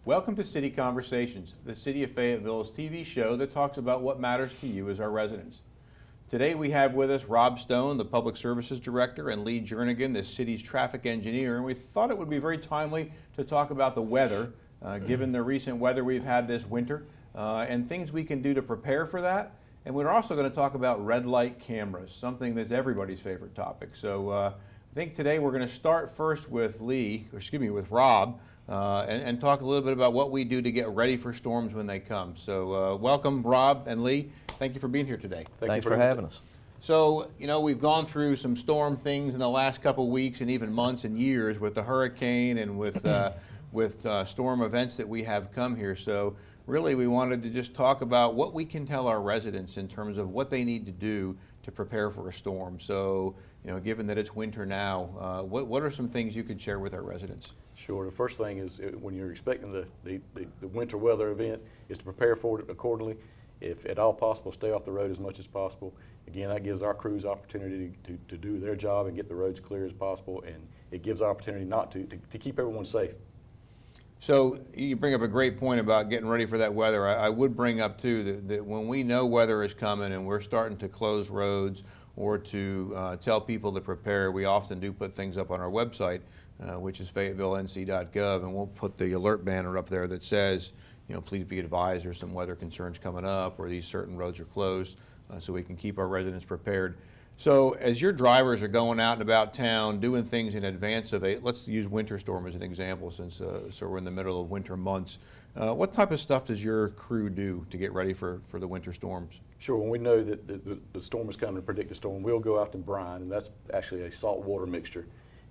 Welcome to City Conversations, the City of Fayetteville's TV show that talks about what matters to you as our residents. Today we have with us Rob Stone, the Public Services Director, and Lee Jernigan, the city's traffic engineer. And we thought it would be very timely to talk about the weather, given the recent weather we've had this winter, and things we can do to prepare for that. And we're also going to talk about red light cameras, something that's everybody's favorite topic. So I think today we're going to start first with with Rob, and talk a little bit about what we do to get ready for storms when they come. So welcome, Rob and Lee. Thank you for being here today. Thanks for having us. So, you know, we've gone through some storm things in the last couple of weeks and even months and years with the hurricane and with storm events that we have come here. So really we wanted to just talk about what we can tell our residents in terms of what they need to do to prepare for a storm. So, you know, given that it's winter now, what are some things you could share with our residents? Sure. The first thing is when you're expecting the winter weather event is to prepare for it accordingly. If at all possible, stay off the road as much as possible. Again, that gives our crews opportunity to do their job and get the roads clear as possible, and it gives opportunity to keep everyone safe. So you bring up a great point about getting ready for that weather. I would bring up too that when we know weather is coming and we're starting to close roads or to tell people to prepare, we often do put things up on our website, which is FayettevilleNC.gov, and we'll put the alert banner up there that says, you know, please be advised there's some weather concerns coming up, or these certain roads are closed, so we can keep our residents prepared. So as your drivers are going out and about town doing things in advance of let's use winter storm as an example, since so we're in the middle of winter months, what type of stuff does your crew do to get ready for the winter storms? Sure. When we know that the storm is coming, to predict a storm, we'll go out and brine, and that's actually a salt water mixture.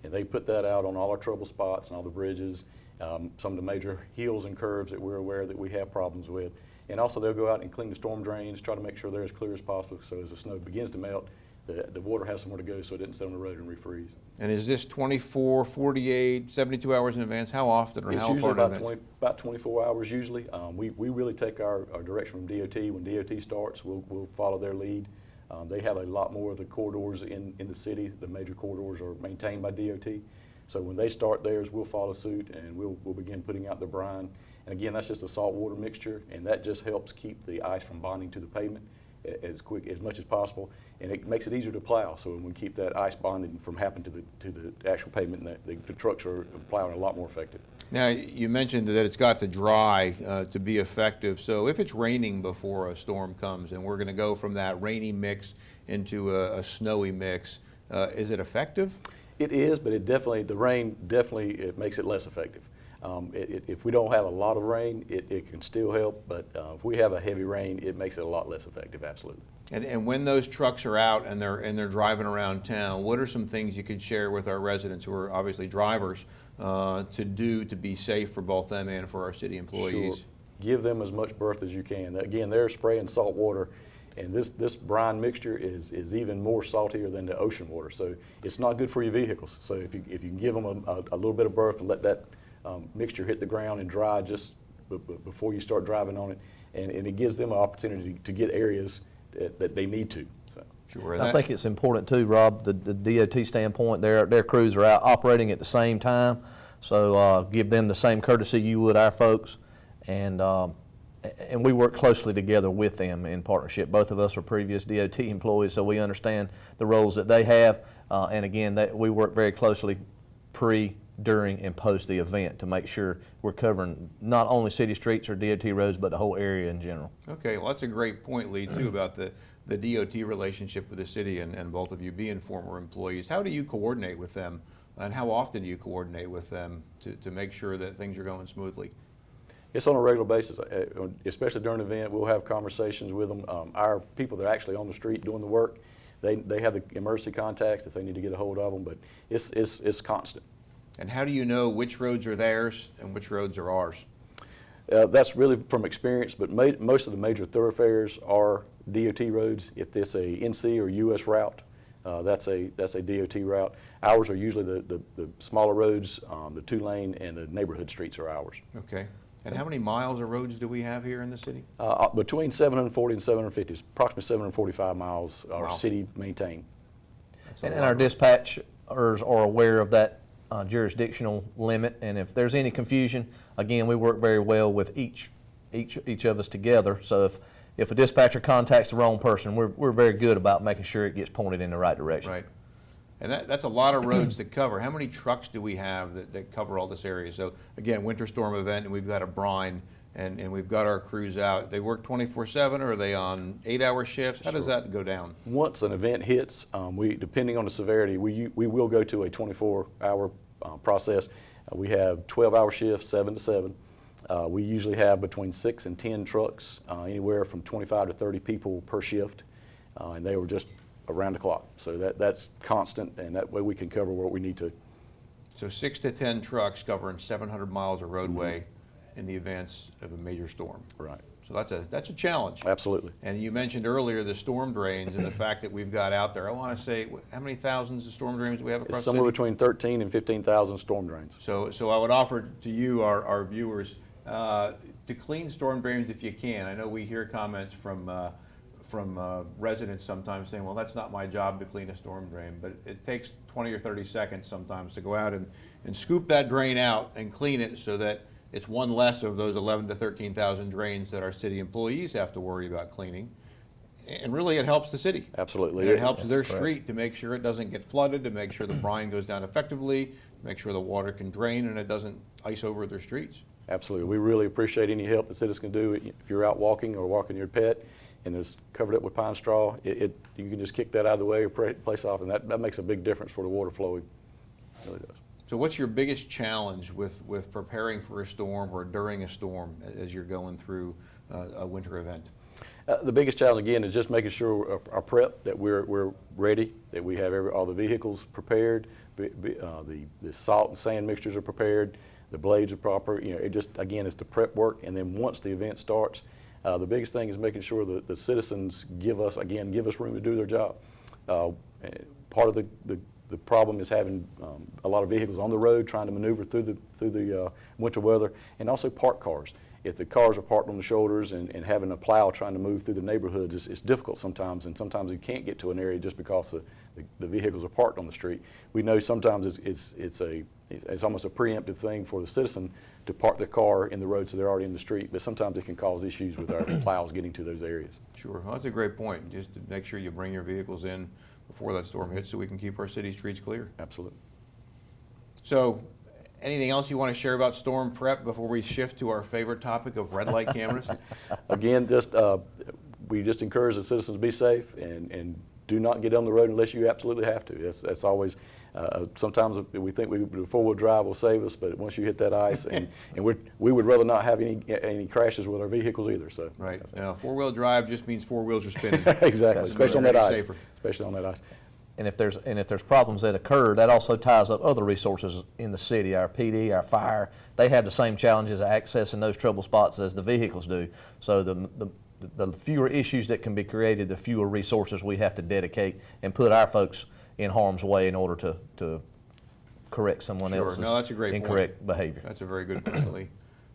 And they put that out on all our trouble spots and all the bridges, some of the major hills and curves that we're aware that we have problems with. And also they'll go out and clean the storm drains, try to make sure they're as clear as possible, so as the snow begins to melt, the water has somewhere to go so it doesn't sit on the road and refreeze. And is this 24, 48, 72 hours in advance? How often or how far in advance? It's usually about 24 hours usually. We really take our direction from DOT. When DOT starts, we'll follow their lead. They have a lot more of the corridors in the city. The major corridors are maintained by DOT. So when they start theirs, we'll follow suit and we'll begin putting out the brine. And again, that's just a salt water mixture, and that just helps keep the ice from bonding to the pavement as much as possible, and it makes it easier to plow. So when we keep that ice bonding from happening to the actual pavement, the trucks are plowing a lot more effective. Now, you mentioned that it's got to dry to be effective. So if it's raining before a storm comes and we're going to go from that rainy mix into a snowy mix, is it effective? It is, but the rain definitely makes it less effective. If we don't have a lot of rain, it can still help, but if we have a heavy rain, it makes it a lot less effective, absolutely. And when those trucks are out and they're driving around town, what are some things you could share with our residents who are obviously drivers to do to be safe for both them and for our city employees? Sure. Give them as much berth as you can. Again, they're spraying salt water, and this brine mixture is even more saltier than the ocean water, so it's not good for your vehicles. So if you can give them a little bit of berth and let that mixture hit the ground and dry just before you start driving on it, and it gives them an opportunity to get areas that they need to. So. Sure. I think it's important too, Rob, the DOT standpoint, their crews are out operating at the same time, so give them the same courtesy you would our folks, and we work closely together with them in partnership. Both of us are previous DOT employees, so we understand the roles that they have, and again, we work very closely during, and post the event to make sure we're covering not only city streets or DOT roads, but the whole area in general. Okay, well that's a great point, Lee, too, about the DOT relationship with the city and both of you being former employees. How do you coordinate with them, and how often do you coordinate with them to make sure that things are going smoothly? It's on a regular basis, especially during an event. We'll have conversations with them. Our people that are actually on the street doing the work, they have the emergency contacts if they need to get a hold of them, but it's constant. And how do you know which roads are theirs and which roads are ours? That's really from experience, but most of the major thoroughfares are DOT roads. If it's a NC or US route, that's a DOT route. Ours are usually the smaller roads, the 2-lane, and the neighborhood streets are ours. Okay. And how many miles of roads do we have here in the city? Between 740 and 750, it's approximately 745 miles are Wow. city maintained. And our dispatchers are aware of that jurisdictional limit, and if there's any confusion, again, we work very well with each of us together. So if a dispatcher contacts the wrong person, we're very good about making sure it gets pointed in the right direction. Right. And that's a lot of roads to cover. How many trucks do we have that cover all this area? So again, winter storm event, and we've got a brine, and we've got our crews out. They work 24/7, or are they on 8-hour shifts? How does that go down? Once an event hits, depending on the severity, we will go to a 24-hour process. We have 12-hour shifts, 7 to 7. We usually have between 6 and 10 trucks, anywhere from 25 to 30 people per shift, and they were just around the clock. So that's constant, and that way we can cover what we need to. So 6 to 10 trucks covering 700 miles of roadway in the advance of a major storm. Right. So that's a challenge. Absolutely. And you mentioned earlier the storm drains and the fact that we've got out there. I want to say, how many thousands of storm drains do we have across It's the somewhere city? between 13 and 15,000 storm drains. So I would offer to you, our viewers, to clean storm drains if you can. I know we hear comments from residents sometimes saying, well, that's not my job to clean a storm drain, but it takes 20 or 30 seconds sometimes to go out and scoop that drain out and clean it so that it's one less of those 11 to 13,000 drains that our city employees have to worry about cleaning. And really, it helps the city. Absolutely. And it helps their correct. street to make sure it doesn't get flooded, to make sure the brine goes down effectively, to make sure the water can drain and it doesn't ice over their streets. Absolutely. We really appreciate any help that citizens can do. If you're out walking or walking your pet and it's covered up with pine straw, you can just kick that out of the way or place off, and that makes a big difference for the water flowing. It really does. So what's your biggest challenge with preparing for a storm or during a storm as you're going through a winter event? The biggest challenge, again, is just making sure our prep, that we're ready, that we have all the vehicles prepared, the salt and sand mixtures are prepared, the blades are proper. It just, again, it's the prep work. And then once the event starts, the biggest thing is making sure that the citizens give us room to do their job. Part of the problem is having a lot of vehicles on the road trying to maneuver through the winter weather, and also parked cars. If the cars are parked on the shoulders and having a plow trying to move through the neighborhoods, it's difficult sometimes, and sometimes you can't get to an area just because the vehicles are parked on the street. We know sometimes it's almost a preemptive thing for the citizen to park their car in the road so they're already in the street, but sometimes it can cause issues with our plows getting to those areas. Sure, well, that's a great point, just to make sure you bring your vehicles in before that storm hits so we can keep our city streets clear. Absolutely. So, anything else you want to share about storm prep before we shift to our favorite topic of red light cameras? Again, we just encourage the citizens to be safe and do not get on the road unless you absolutely have to. That's always, sometimes we think the four-wheel drive will save us, but once you hit that ice, and we would rather not have any crashes with our vehicles either. So. Right. Now, four-wheel drive just means four wheels are spinning. Exactly, especially on that ice. Safer. Especially on that ice. And if there's problems that occur, that also ties up other resources in the city. Our PD, our fire, they have the same challenges of accessing those trouble spots as the vehicles do. So the fewer issues that can be created, the fewer resources we have to dedicate and put our folks in harm's way in order to correct someone else's that's a great incorrect behavior. That's a very good point, Lee.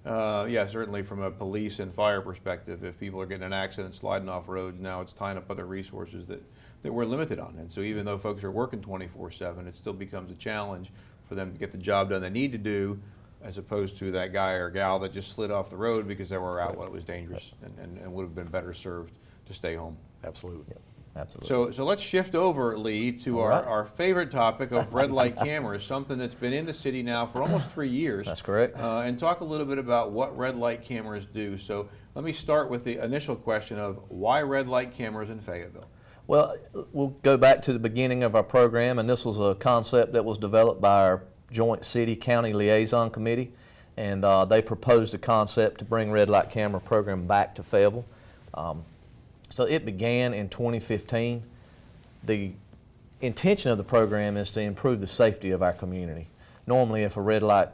Yeah, certainly from a police and fire perspective, if people are getting in an accident sliding off roads, now it's tying up other resources that we're limited on. And so even though folks are working 24/7, it still becomes a challenge for them to get the job done they need to do, as opposed to that guy or gal that just slid off the road because they were out when it was dangerous and would have been better served to stay home. Absolutely. Yep, absolutely. So let's shift over, Lee, to our favorite topic of red light cameras, something that's been in the city now for almost 3 years. That's correct. And talk a little bit about what red light cameras do. So let me start with the initial question of why red light cameras in Fayetteville? Well, we'll go back to the beginning of our program, and this was a concept that was developed by our joint city-county liaison committee, and they proposed a concept to bring red light camera program back to Fayetteville. So it began in 2015. The intention of the program is to improve the safety of our community. Normally, if a red light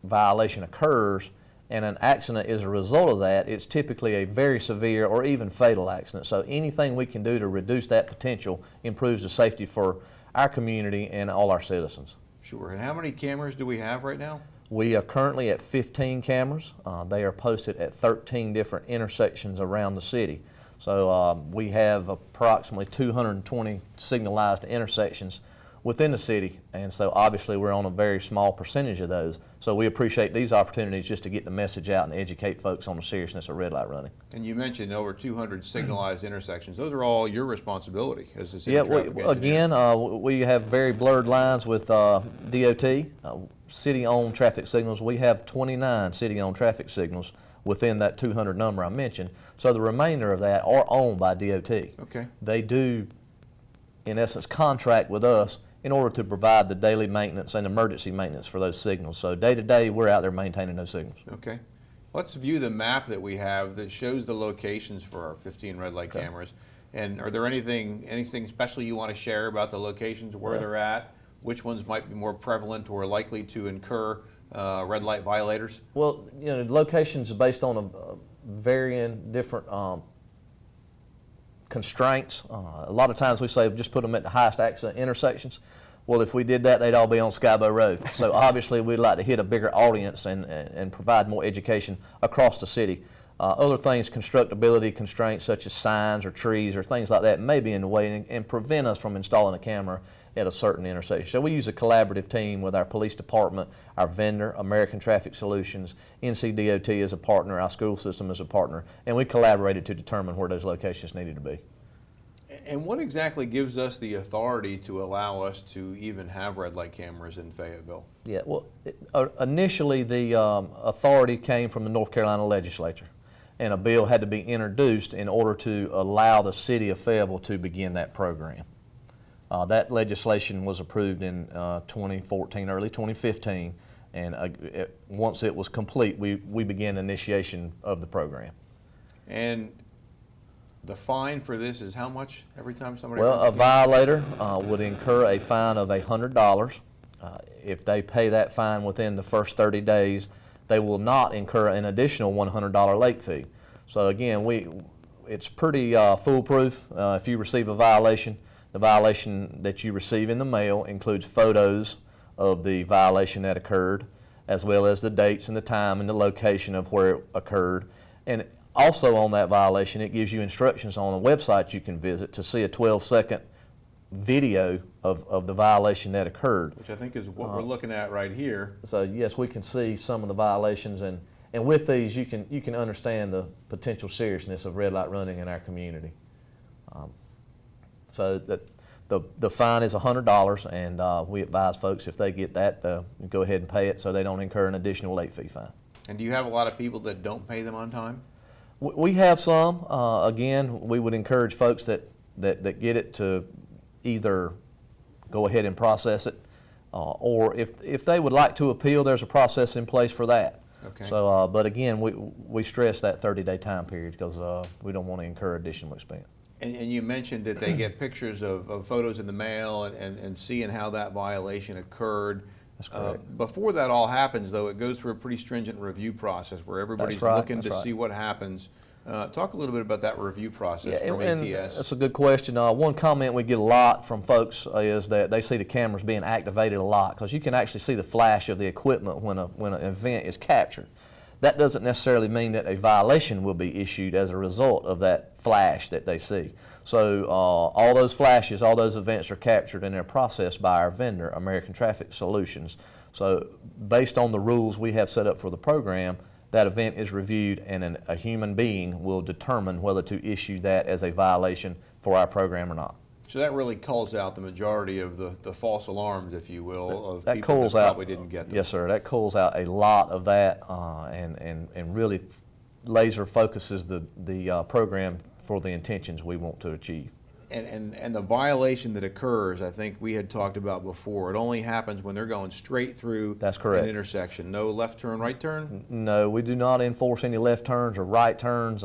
violation occurs and an accident is a result of that, it's typically a very severe or even fatal accident. So anything we can do to reduce that potential improves the safety for our community and all our citizens. Sure. And how many cameras do we have right now? We are currently at 15 cameras. They are posted at 13 different intersections around the city. So we have approximately 220 signalized intersections within the city, and so obviously we're on a very small percentage of those. So we appreciate these opportunities just to get the message out and educate folks on the seriousness of red light running. And you mentioned over 200 signalized intersections. Those are all your responsibility as the city Yeah, traffic engineer. again, we have very blurred lines with DOT, city-owned traffic signals. We have 29 city-owned traffic signals within that 200 number I mentioned. So the remainder of that are owned by DOT. Okay. They do, in essence, contract with us in order to provide the daily maintenance and emergency maintenance for those signals. So day to day, we're out there maintaining those signals. Okay. Let's view the map that we have that shows the locations for our 15 red light cameras. And are there anything special you want to share about the locations, where they're at, which ones might be more prevalent or likely to incur red light violators? Well, you know, locations are based on a varying different constraints. A lot of times we say just put them at the highest accident intersections. Well, if we did that, they'd all be on Skybo Road. So obviously we'd like to hit a bigger audience and provide more education across the city. Other things, constructability constraints such as signs or trees or things like that may be in the way and prevent us from installing a camera at a certain intersection. So we use a collaborative team with our police department, our vendor, American Traffic Solutions, NCDOT as a partner, our school system as a partner, and we collaborated to determine where those locations needed to be. And what exactly gives us the authority to allow us to even have red light cameras in Fayetteville? Yeah, well, initially the authority came from the North Carolina legislature, and a bill had to be introduced in order to allow the city of Fayetteville to begin that program. That legislation was approved in 2014, early 2015, and once it was complete, we began initiation of the program. And the fine for this is how much every time somebody? Well, a violator would incur a fine of $100. If they pay that fine within the first 30 days, they will not incur an additional $100 late fee. So again, it's pretty foolproof. If you receive a violation, the violation that you receive in the mail includes photos of the violation that occurred, as well as the dates and the time and the location of where it occurred. And also on that violation, it gives you instructions on a website you can visit to see a 12-second video of the violation that occurred. Which I think is what we're looking at right here. So yes, we can see some of the violations, and with these you can understand the potential seriousness of red light running in our community. So that the fine is $100, and we advise folks if they get that, go ahead and pay it so they don't incur an additional late fee fine. And do you have a lot of people that don't pay them on time? We have some. Again, we would encourage folks that get it to either go ahead and process it, or if they would like to appeal, there's a process in place for that. Okay. So, but again, we stress that 30-day time period because we don't want to incur additional expense. And you mentioned that they get pictures of photos in the mail and seeing how that violation occurred. That's correct. Before that all happens, though, it goes through a pretty stringent review process where everybody's looking to see what happens. Talk a little bit about that review process from ATS. That's a good question. One comment we get a lot from folks is that they see the cameras being activated a lot, because you can actually see the flash of the equipment when an event is captured. That doesn't necessarily mean that a violation will be issued as a result of that flash that they see. So all those flashes, all those events are captured and they're processed by our vendor, American Traffic Solutions. So based on the rules we have set up for the program, that event is reviewed and a human being will determine whether to issue that as a violation for our program or not. So that really calls out the majority of the false alarms, if you will, of that people that probably didn't get them. Yes, sir. That calls out a lot of that and really laser focuses the program for the intentions we want to achieve. And the violation that occurs, I think we had talked about before, it only happens when they're going straight through That's correct. an intersection. No left turn, right turn? No, we do not enforce any left turns or right turns.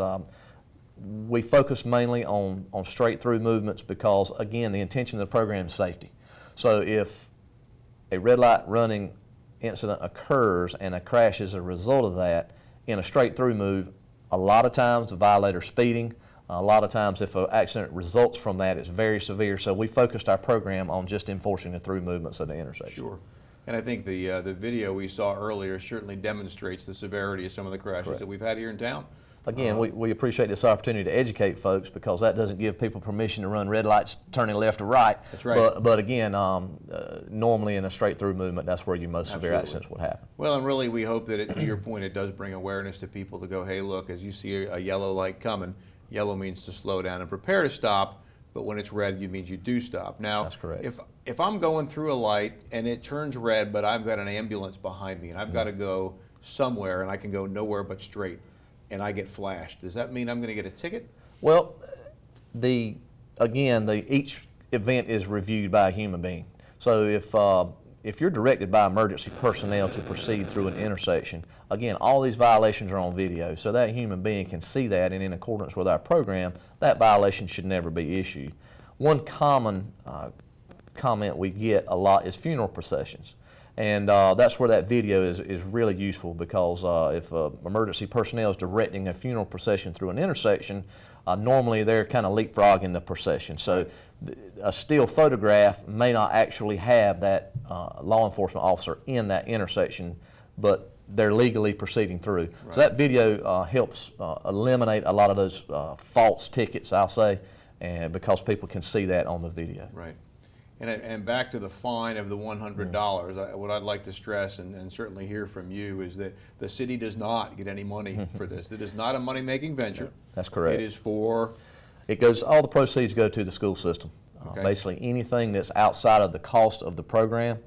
We focus mainly on straight through movements because, again, the intention of the program is safety. So if a red light running incident occurs and a crash is a result of that, in a straight through move, a lot of times the violator speeding, a lot of times if an accident results from that, it's very severe. So we focused our program on just enforcing the through movements of the intersection. Sure. And I think the video we saw earlier certainly demonstrates the severity of some of the crashes Correct. that we've had here in town. Again, we appreciate this opportunity to educate folks, because that doesn't give people permission to run red lights turning left or right. That's right. But again, normally in a straight through movement, that's where your most severe Absolutely. accidents would happen. Well, and really, we hope that to your point, it does bring awareness to people to go, hey, look, as you see a yellow light coming, yellow means to slow down and prepare to stop, but when it's red, it means you do stop. Now, That's correct. if I'm going through a light and it turns red, but I've got an ambulance behind me and I've got to go somewhere and I can go nowhere but straight, and I get flashed, does that mean I'm going to get a ticket? Well, each event is reviewed by a human being. So if you're directed by emergency personnel to proceed through an intersection, again, all these violations are on video, so that human being can see that, and in accordance with our program, that violation should never be issued. One common comment we get a lot is funeral processions. And that's where that video is really useful, because if emergency personnel is directing a funeral procession through an intersection, normally they're kind of leapfrogging the procession. So a still photograph may not actually have that law enforcement officer in that intersection, but they're legally proceeding through. Right. So that video helps eliminate a lot of those false tickets, I'll say, and because people can see that on the video. Right. And back to the fine of the $100, what I'd like to stress and certainly hear from you is that the city does not get any money for this. It is not a money-making venture. That's correct. It is for? All the proceeds go to the school system. Okay. Basically, anything that's outside of the cost of the program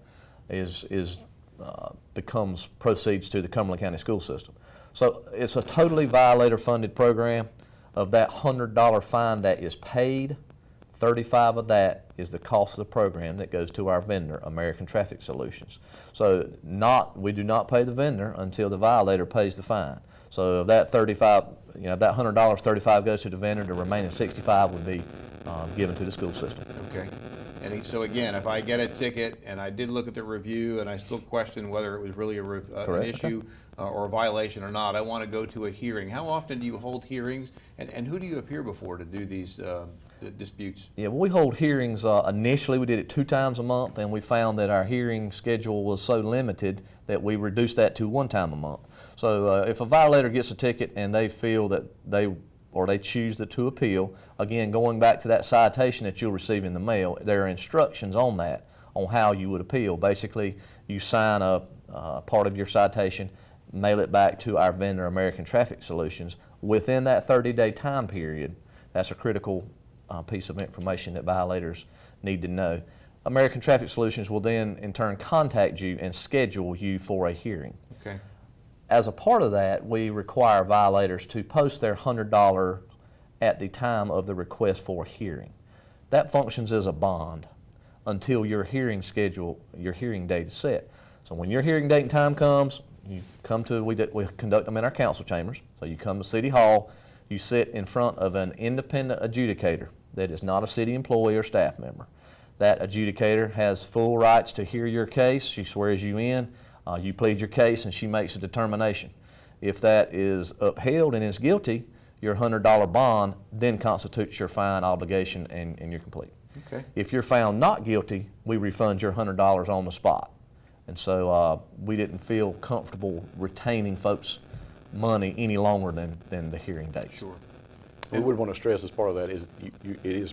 becomes proceeds to the Cumberland County school system. So it's a totally violator-funded program. Of that $100 fine that is paid, 35 of that is the cost of the program that goes to our vendor, American Traffic Solutions. So we do not pay the vendor until the violator pays the fine. So of that 35, that $100, 35 goes to the vendor. The remaining 65 would be given to the school system. Okay. And so again, if I get a ticket and I did look at the review and I still question whether it was really an issue or a violation or not, I want to go to a hearing. How often do you hold hearings, and who do you appear before to do these disputes? Yeah, well, we hold hearings. Initially, we did it 2 times a month, and we found that our hearing schedule was so limited that we reduced that to 1 time a month. So if a violator gets a ticket and they feel that they choose to appeal, again, going back to that citation that you'll receive in the mail, there are instructions on that, on how you would appeal. Basically, you sign a part of your citation, mail it back to our vendor, American Traffic Solutions. Within that 30-day time period, that's a critical piece of information that violators need to know. American Traffic Solutions will then, in turn, contact you and schedule you for a hearing. Okay. As a part of that, we require violators to post their $100 at the time of the request for a hearing. That functions as a bond until your hearing date is set. So when your hearing date and time comes, you come we conduct them in our council chambers. So you come to City Hall, you sit in front of an independent adjudicator that is not a city employee or staff member. That adjudicator has full rights to hear your case. She swears you in. You plead your case, and she makes a determination. If that is upheld and is guilty, your $100 bond then constitutes your fine obligation, and you're complete. Okay. If you're found not guilty, we refund your $100 on the spot. And so we didn't feel comfortable retaining folks' money any longer than the hearing date. Sure. We would want to stress as part of that is it is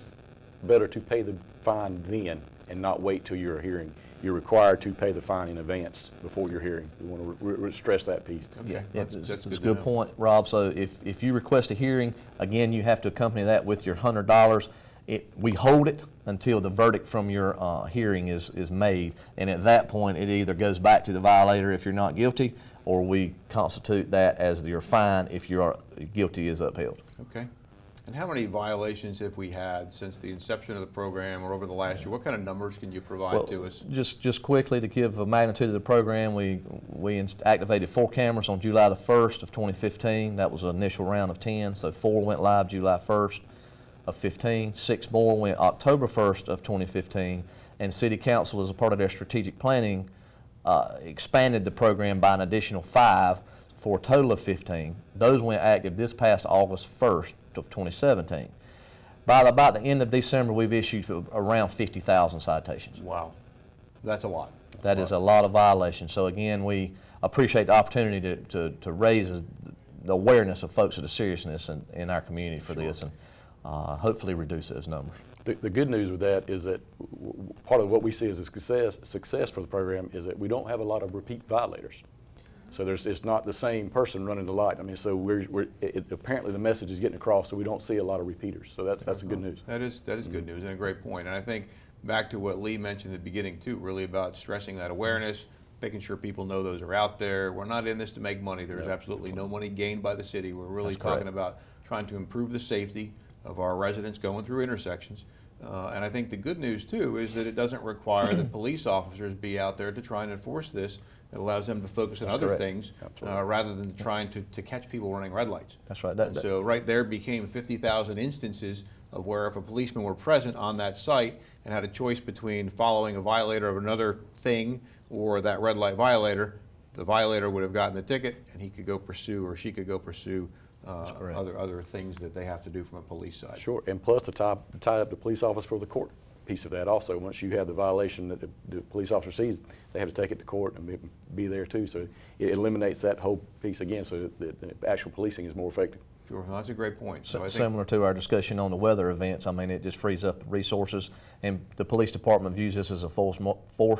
better to pay the fine then and not wait till your hearing. You're required to pay the fine in advance before your hearing. We want to stress that piece. Okay. That's a to good know. point, Rob. So if you request a hearing, again, you have to accompany that with your $100. We hold it until the verdict from your hearing is made, and at that point, it either goes back to the violator if you're not guilty, or we constitute that as your fine if your guilty is upheld. Okay. And how many violations have we had since the inception of the program or over the last year? What kind of numbers can you provide to us? Just quickly to give a magnitude of the program, we activated 4 cameras on July the 1st of 2015. That was an initial round of 10, so 4 went live July 1st of 15. 6 more went October 1st of 2015, and City Council, as a part of their strategic planning, expanded the program by an additional 5 for a total of 15. Those went active this past August 1st of 2017. By about the end of December, we've issued around 50,000 citations. Wow. That's a lot. That is a lot of violations. So again, we appreciate the opportunity to raise the awareness of folks of the seriousness in our community for this, and hopefully reduce those numbers. The good news with that is that part of what we see as a success for the program is that we don't have a lot of repeat violators. So it's not the same person running the light. I mean, so apparently the message is getting across, so we don't see a lot of repeaters. So that's good news. That is good news and a great point. And I think back to what Lee mentioned at the beginning too, really about stressing that awareness, making sure people know those are out there. We're not in this to make money. There's absolutely no money gained by the city. We're really talking about trying to improve the safety of our residents going through intersections. And I think the good news too is that it doesn't require that police officers be out there to try and enforce this. It allows them to focus on other things rather than trying to catch people running red lights. That's right. So right there became 50,000 instances of where if a policeman were present on that site and had a choice between following a violator of another thing or that red light violator, the violator would have gotten the ticket and he could go pursue, or she could go pursue other things that they have to do from a police side. Sure, and plus to tie up the police office for the court piece of that also. Once you have the violation that the police officer sees, they have to take it to court and be there too. So it eliminates that whole piece again, so that the actual policing is more effective. Sure, well, that's a great point. So I think similar to our discussion on the weather events, I mean, it just frees up resources, and the police department views this as a force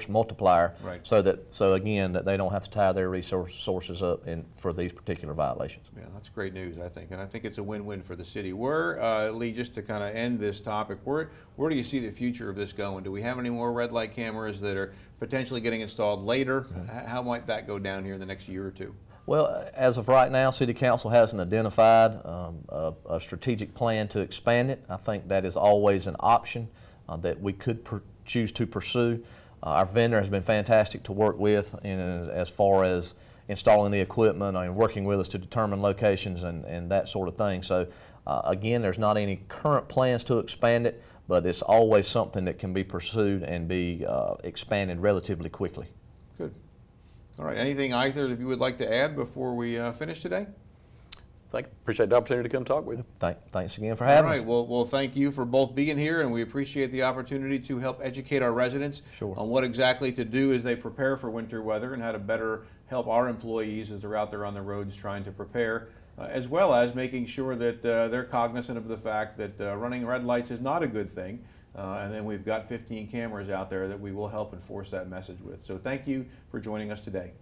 multiplier, so again, that they don't have to tie their resources up for these particular violations. Yeah, that's great news, I think, and I think it's a win-win for the city. Lee, just to kind of end this topic, where do you see the future of this going? Do we have any more red light cameras that are potentially getting installed later? How might that go down here in the next year or two? Well, as of right now, City Council hasn't identified a strategic plan to expand it. I think that is always an option that we could choose to pursue. Our vendor has been fantastic to work with as far as installing the equipment and working with us to determine locations and that sort of thing. So again, there's not any current plans to expand it, but it's always something that can be pursued and be expanded relatively quickly. Good. All right, anything either of you would like to add before we finish today? Appreciate the opportunity to come talk with you. Thanks again for having us. All right, well, thank you for both being here, and we appreciate the opportunity to help educate our residents on what exactly to do as they prepare for winter weather and how to better help our employees as they're out there on the roads trying to prepare, as well as making sure that they're cognizant of the fact that running red lights is not a good thing. And then we've got 15 cameras out there that we will help enforce that message with. So thank you for joining us today.